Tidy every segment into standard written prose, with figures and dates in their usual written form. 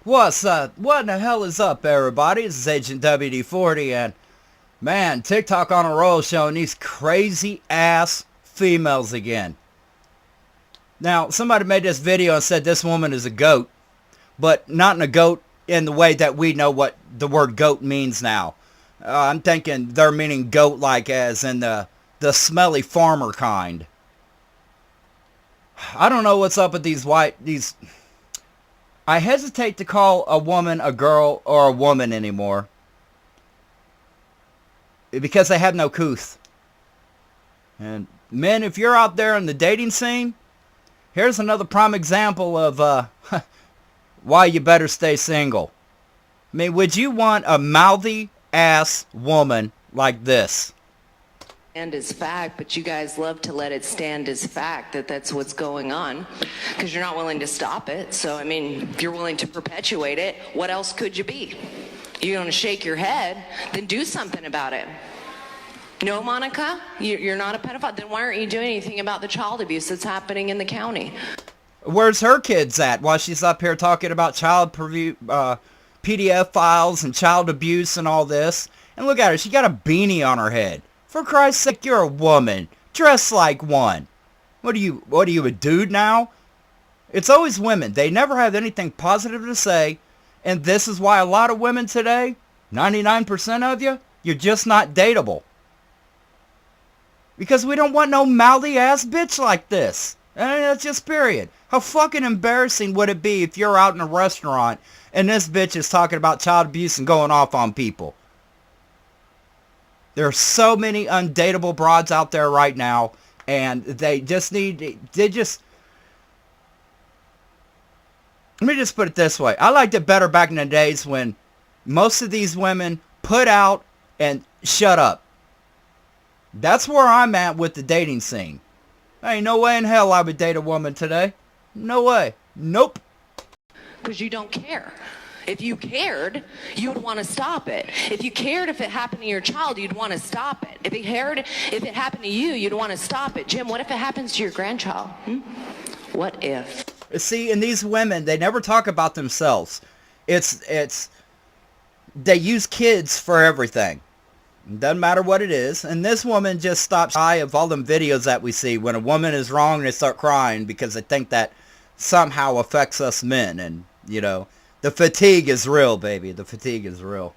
What in the hell is up, everybody? This is Agent WD-40, and man, TikTok on a roll showing these crazy ass females again. Now, somebody made this video and said this woman is a goat, but not in a goat in the way that we know what the word goat means now. I'm thinking they're meaning goat like as in the smelly farmer kind. I don't know what's up with these. I hesitate to call a woman a girl or a woman anymore because they have no couth. And men, if you're out there in the dating scene, here's another prime example of why you better stay single. I mean, would you want a mouthy ass woman like this? Stand as fact, but you guys love to let it stand as fact that that's what's going on because you're not willing to stop it. So, I mean, if you're willing to perpetuate it, what else could you be? You're going to shake your head, then do something about it. No, Monica, you're not a pedophile. Then why aren't you doing anything about the child abuse that's happening in the county? Where's her kids at while she's up here talking about PDF files and child abuse and all this? And look at her, she got a beanie on her head. For Christ's sake, you're a woman. Dress like one. What are you, a dude now? It's always women. They never have anything positive to say. And this is why a lot of women today, 99% of you, you're just not dateable. Because we don't want no mouthy ass bitch like this. I mean, that's just period. How fucking embarrassing would it be if you're out in a restaurant and this bitch is talking about child abuse and going off on people? There are so many undateable broads out there right now, and let me just put it this way. I liked it better back in the days when most of these women put out and shut up. That's where I'm at with the dating scene. There ain't no way in hell I would date a woman today. No way. Nope. Because you don't care. If you cared, you would want to stop it. If you cared if it happened to your child, you'd want to stop it. If it happened to you, you'd want to stop it. Jim, what if it happens to your grandchild? What if? See, and these women, they never talk about themselves. It's they use kids for everything. Doesn't matter what it is. And this woman just stops shy of all them videos that we see. When a woman is wrong, they start crying because they think that somehow affects us men. And, you know, the fatigue is real, baby. The fatigue is real.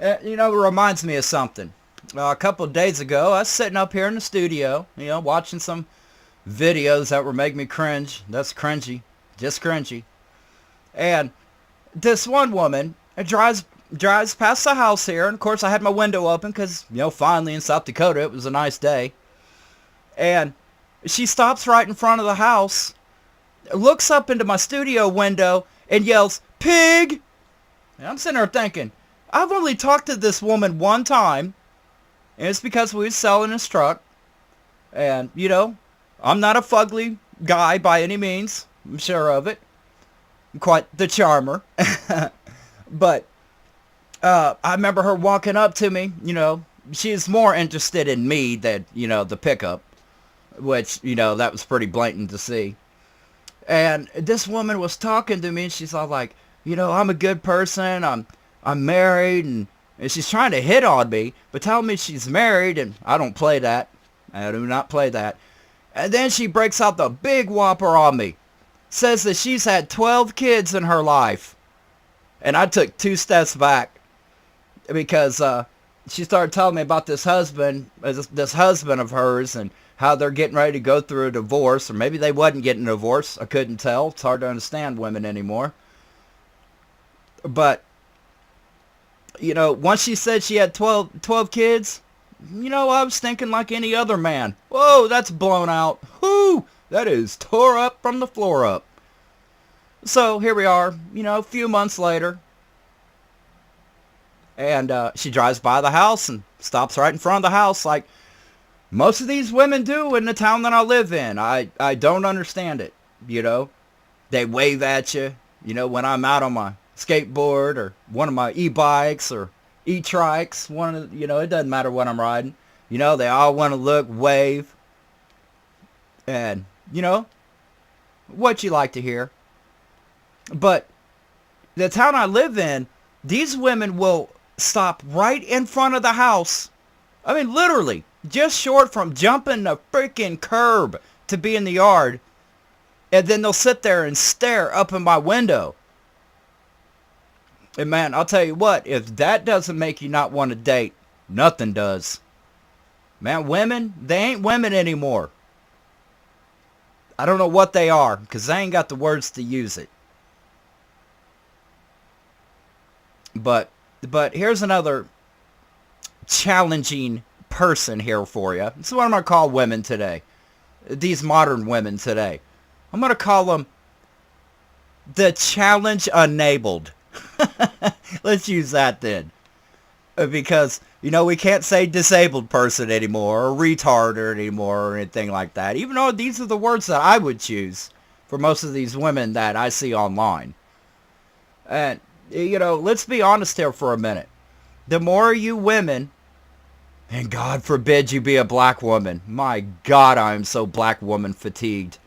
You know, it reminds me of something. A couple of days ago, I was sitting up here in the studio, you know, watching some videos that were making me cringe. That's cringy. Just cringy. And this one woman drives past the house here. And, of course, I had my window open because, you know, finally in South Dakota, it was a nice day. And she stops right in front of the house, looks up into my studio window, and yells, "Pig!" And I'm sitting there thinking, I've only talked to this woman one time, and it's because we was selling his truck. And, you know, I'm not a fugly guy by any means. I'm sure of it. I'm quite the charmer. But I remember her walking up to me, you know. She's more interested in me than, you know, the pickup. Which, you know, that was pretty blatant to see. And this woman was talking to me, and she's all like, you know, I'm a good person, I'm married, and she's trying to hit on me, but telling me she's married, and I don't play that. I do not play that. And then she breaks out the big whopper on me. Says that she's had 12 kids in her life. And I took 2 steps back because she started telling me about this husband of hers, and how they're getting ready to go through a divorce, or maybe they wasn't getting a divorce. I couldn't tell. It's hard to understand women anymore. But, you know, once she said she had 12 kids, you know, I was thinking like any other man. Whoa, that's blown out. Whoo, that is tore up from the floor up. So here we are, you know, a few months later. And she drives by the house and stops right in front of the house like most of these women do in the town that I live in. I don't understand it, you know. They wave at you, you know, when I'm out on my skateboard or one of my e-bikes or e-trikes. You know, it doesn't matter what I'm riding. You know, they all want to look, wave. And, you know, what you like to hear. But The town I live in, these women will stop right in front of the house. I mean, literally, just short from jumping the freaking curb to be in the yard. And then they'll sit there and stare up in my window. And man, I'll tell you what, if that doesn't make you not want to date, nothing does. Man, women, they ain't women anymore. I don't know what they are, because I ain't got the words to use it. But here's another challenging person here for you. This is what I'm going to call women today. These modern women today. I'm going to call them the challenge enabled. Let's use that then. Because, you know, we can't say disabled person anymore or retarded anymore or anything like that. Even though these are the words that I would choose for most of these women that I see online. And, you know, let's be honest here for a minute. The more you women, and God forbid you be a black woman. My God, I am so black woman fatigued.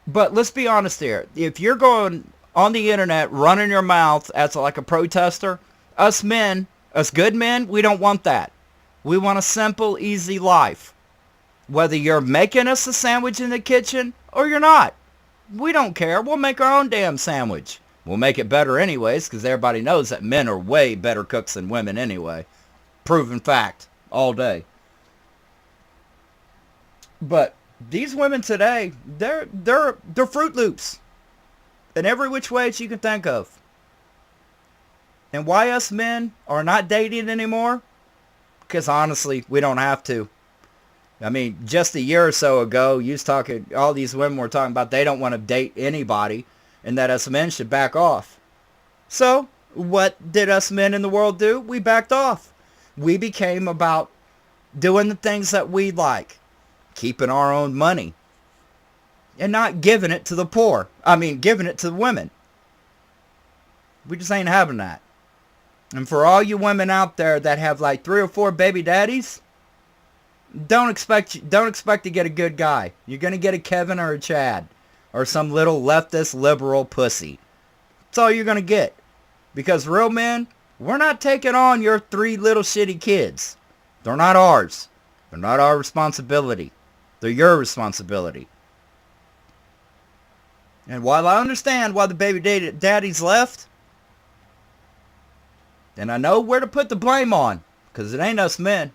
But let's be honest here. If you're going on the internet running your mouth as like a protester, us men, us good men, we don't want that. We want a simple, easy life. Whether you're making us a sandwich in the kitchen or you're not. We don't care. We'll make our own damn sandwich. We'll make it better anyways, because everybody knows that men are way better cooks than women anyway. Proven fact. All day. But these women today, they're Fruit Loops. In every which way that you can think of. And why us men are not dating anymore? Because honestly, we don't have to. I mean, just a year or so ago, all these women were talking about they don't want to date anybody and that us men should back off. So, what did us men in the world do? We backed off. We became about doing the things that we like. Keeping our own money. And not giving it to the poor. I mean, giving it to the women. We just ain't having that. And for all you women out there that have like 3 or 4 baby daddies, don't expect to get a good guy. You're going to get a Kevin or a Chad. Or some little leftist liberal pussy. That's all you're going to get. Because real men, we're not taking on your 3 little shitty kids. They're not ours. They're not our responsibility. They're your responsibility. And while I understand why the baby daddies left, and I know where to put the blame on, because it ain't us men.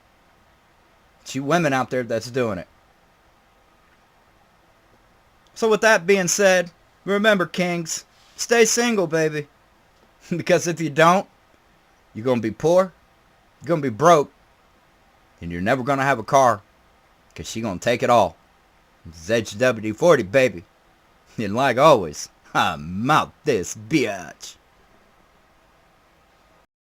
It's you women out there that's doing it. So with that being said, remember, kings, stay single, baby. Because if you don't, you're going to be poor, you're going to be broke, and you're never going to have a car. Because she's going to take it all. It's HWD-40, baby. And like always, I'm out this bitch.